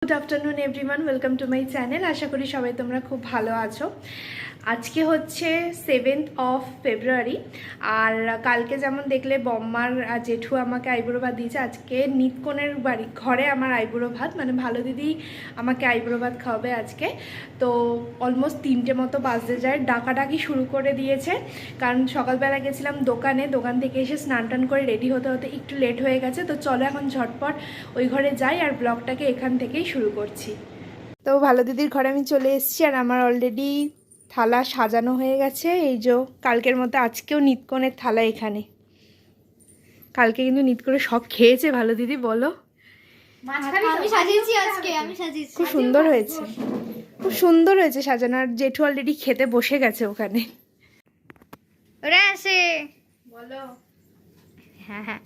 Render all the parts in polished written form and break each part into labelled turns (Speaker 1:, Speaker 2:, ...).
Speaker 1: Good afternoon everyone, welcome to my channel. আশা করি সবাই তোমরা খুব ভালো আছো। আজকে হচ্ছে 7th অফ ফেব্রুয়ারি। আর কালকে যেমন দেখলে বম্মার জেঠু আমাকে আইবুড়ো ভাত দিয়েছে, আজকে নিতকনের বাড়ি ঘরে আমার আইবুড়ো ভাত, মানে ভালো দিদি আমাকে আইবুড়ো ভাত খাওয়াবে আজকে। তো অলমোস্ট 3টে মতো বাজতে যায়, ডাকাডাকি শুরু করে দিয়েছে। কারণ সকালবেলা গেছিলাম দোকান থেকে এসে স্নান টান করে রেডি হতে হতে একটু লেট হয়ে গেছে। তো চলো এখন ঝটপট ওই ঘরে যাই আর ব্লগটাকে এখান থেকেই শুরু করছি। তো ভালো দিদির ঘরে আমি চলে এসেছি আর আমার অলরেডি থালা সাজানো হয়ে গেছে। এই যে কালকের মতো আজকেও নিতকনের থালা এখানে। কালকে কিন্তু নিত করে সব খেয়েছে ভালো দিদি, বলো।
Speaker 2: আমি সাজিয়েছি আজকে, আমি সাজিয়েছি।
Speaker 1: খুব সুন্দর হয়েছে, খুব সুন্দর হয়েছে সাজানো। আর জেঠু অলরেডি খেতে বসে গেছে ওখানে।
Speaker 2: ওরা আসে,
Speaker 1: বলো।
Speaker 2: হ্যাঁ হ্যাঁ।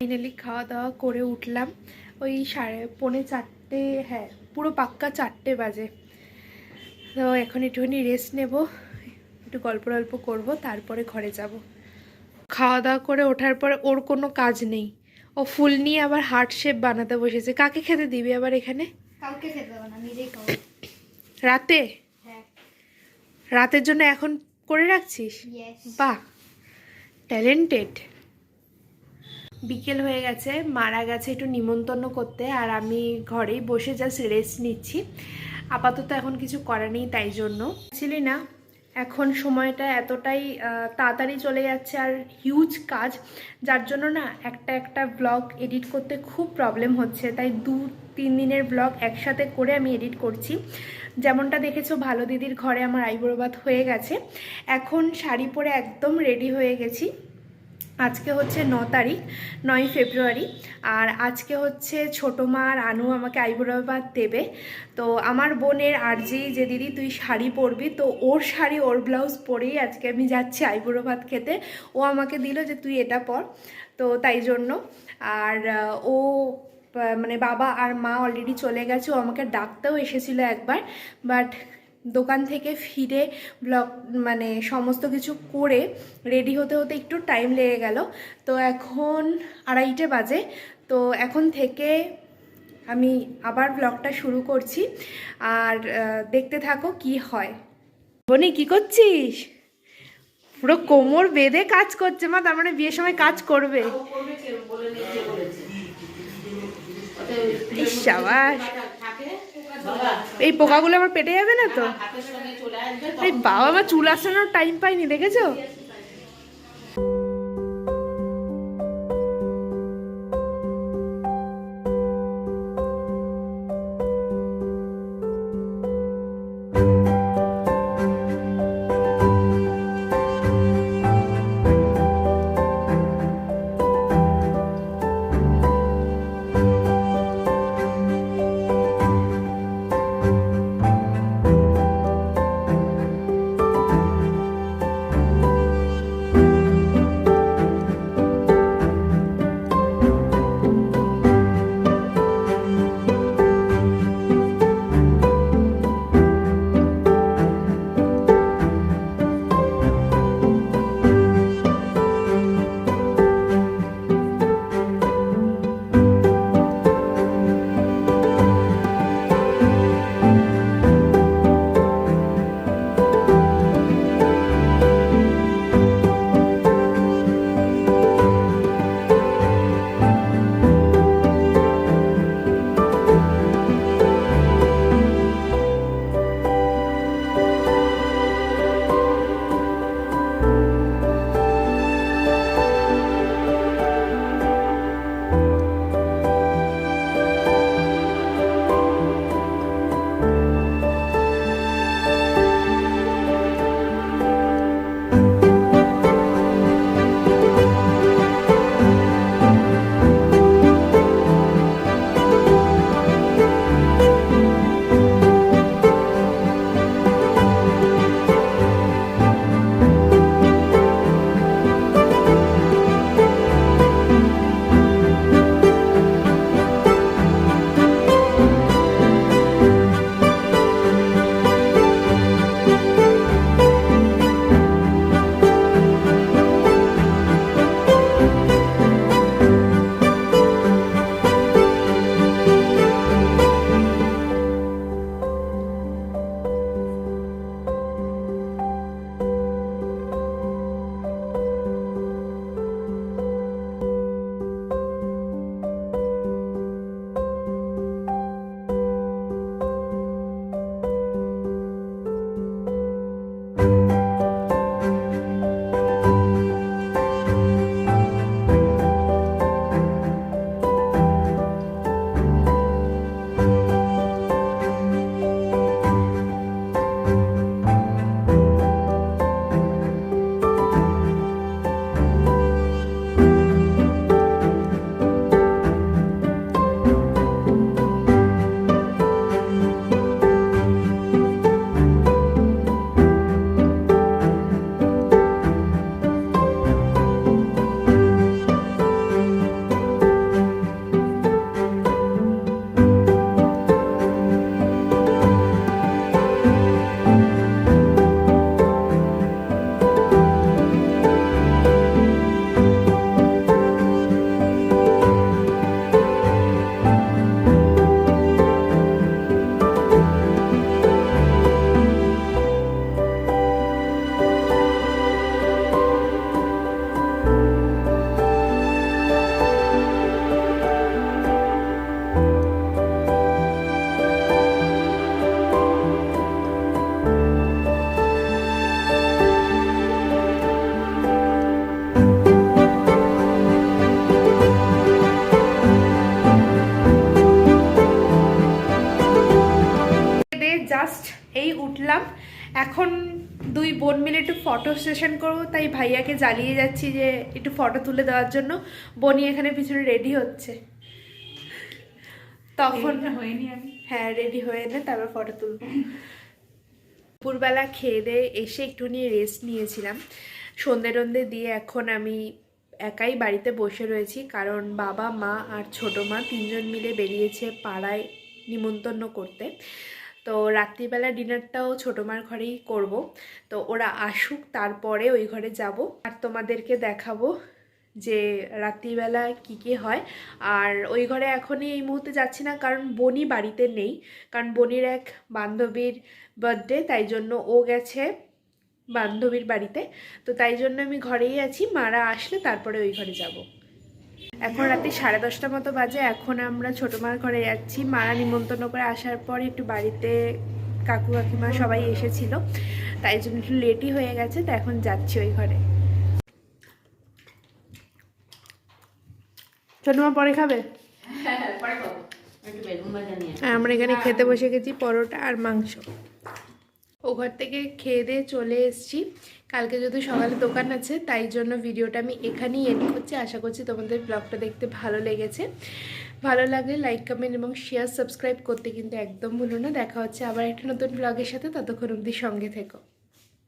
Speaker 1: ফাইনালি খাওয়া দাওয়া করে উঠলাম ওই 3:45, হ্যাঁ পুরো পাক্কা 4টে বাজে। তো এখন একটুখানি রেস্ট নেব, একটু গল্প করবো, তারপরে ঘরে যাব। খাওয়া দাওয়া করে ওঠার পরে ওর কোনো কাজ নেই, ও ফুল নিয়ে আবার হার্ট শেপ বানাতে বসেছে। কাকে খেতে দিবি আবার এখানে?
Speaker 2: কাউকে খেতে হবে না, নিজেই খাবো।
Speaker 1: রাতে?
Speaker 2: হ্যাঁ।
Speaker 1: রাতের জন্য এখন করে রাখছিস?
Speaker 2: ইয়েস।
Speaker 1: বাহ, ট্যালেন্টেড। বিকেল হয়ে গেছে, মারা গেছে একটু নিমন্ত্রণ করতে, আর আমি ঘরেই বসে জাস্ট রেস্ট নিচ্ছি। আপাতত এখন কিছু করার নেই, তাই জন্য ছিলি না। এখন সময়টা এতটাই তাড়াতাড়ি চলে যাচ্ছে আর হিউজ কাজ, যার জন্য না একটা ব্লগ এডিট করতে খুব প্রবলেম হচ্ছে। তাই 2-3 দিনের ব্লগ একসাথে করে আমি এডিট করছি। যেমনটা দেখেছো ভালো দিদির ঘরে আমার আইবুড়ো ভাত হয়ে গেছে। এখন শাড়ি পরে একদম রেডি হয়ে গেছি। আজকে হচ্ছে 9 তারিখ, 9 ফেব্রুয়ারি। আর আজকে হচ্ছে ছোটো মা আর আনু আমাকে আইবুড়ো ভাত দেবে। তো আমার বোনের আরজি যে দিদি তুই শাড়ি পরবি, তো ওর শাড়ি ওর ব্লাউজ পরেই আজকে আমি যাচ্ছি আইবুড়ো ভাত খেতে। ও আমাকে দিল যে তুই এটা পর, তো তাই জন্য। আর ও মানে বাবা আর মা অলরেডি চলে গেছে, ও আমাকে ডাকতেও এসেছিলো একবার, বাট দোকান থেকে ফিরে ব্লগ মানে সমস্ত কিছু করে রেডি হতে হতে একটু টাইম লেগে গেল। তো এখন 2:30 বাজে। তো এখন থেকে আমি আবার ব্লগটা শুরু করছি, আর দেখতে থাকো কি হয়। বনি কি করছিস? পুরো কোমর বেঁধে কাজ করছে মা, তার মানে বিয়ের সময় কাজ করবে। ইস সাবাস, এই পোকাগুলো আমার পেটে যাবে না তো? এই বাবা, আমার চুল আসানোর টাইম পাইনি, দেখেছো? জাস্ট এই উঠলাম, এখন দুই বোন মিলে একটু ফটো সেশন করবো, তাই ভাইয়াকে জ্বালিয়ে যাচ্ছি যে একটু ফটো তুলে দেওয়ার জন্য। বনি এখানে পিছনে রেডি হচ্ছে, তখন
Speaker 3: হয়নি আমি।
Speaker 1: হ্যাঁ রেডি হয়ে নে তারপর ফটো তুলবো। দুপুরবেলা খেয়ে দিয়ে এসে একটুখানি রেস্ট নিয়েছিলাম, সন্ধে টন্ধে দিয়ে এখন আমি একাই বাড়িতে বসে রয়েছি, কারণ বাবা মা আর ছোটো মা তিনজন মিলে বেরিয়েছে পাড়ায় নিমন্ত্রণ করতে। তো রাত্রিবেলা ডিনারটাও ছোটো মার ঘরেই করব, তো ওরা আসুক তারপরে ওই ঘরে যাব আর তোমাদেরকে দেখাবো যে রাত্রিবেলা কী কী হয়। আর ওই ঘরে এখনই এই মুহূর্তে যাচ্ছি না, কারণ বনি বাড়িতে নেই, কারণ বনির এক বান্ধবীর বার্থডে, তাই জন্য ও গেছে বান্ধবীর বাড়িতে। তো তাই জন্য আমি ঘরেই আছি, মারা আসলে তারপরে ওই ঘরে যাব। এখন রাতে 10:30 মতো বাজে, এখন আমরা ছোটো মার ঘরে যাচ্ছি। মারা নিমন্ত্রণ করে আসার পর একটু বাড়িতে কাকু কাকিমা সবাই এসেছিল, তাই জন্য একটু লেটই হয়ে গেছে, তো এখন যাচ্ছি ওই ঘরে। ছোটো মা পরে খাবে? আমরা এখানে খেতে বসে গেছি পরোটা আর মাংস। ও ঘর থেকে খেয়ে দিয়ে চলে এসেছি, কালকে যদি সকালে দোকান আছে, তাই জন্য ভিডিওটা আমি এখানেই এন্ড করছি। আশা করছি তোমাদের ব্লগটা দেখতে ভালো লেগেছে। ভালো লাগলে লাইক কমেন্ট এবং শেয়ার সাবস্ক্রাইব করতে কিন্তু একদম ভুলো না। দেখা হচ্ছে আবার একটা নতুন ব্লগের সাথে, ততক্ষণ অবধি সঙ্গে থেকো।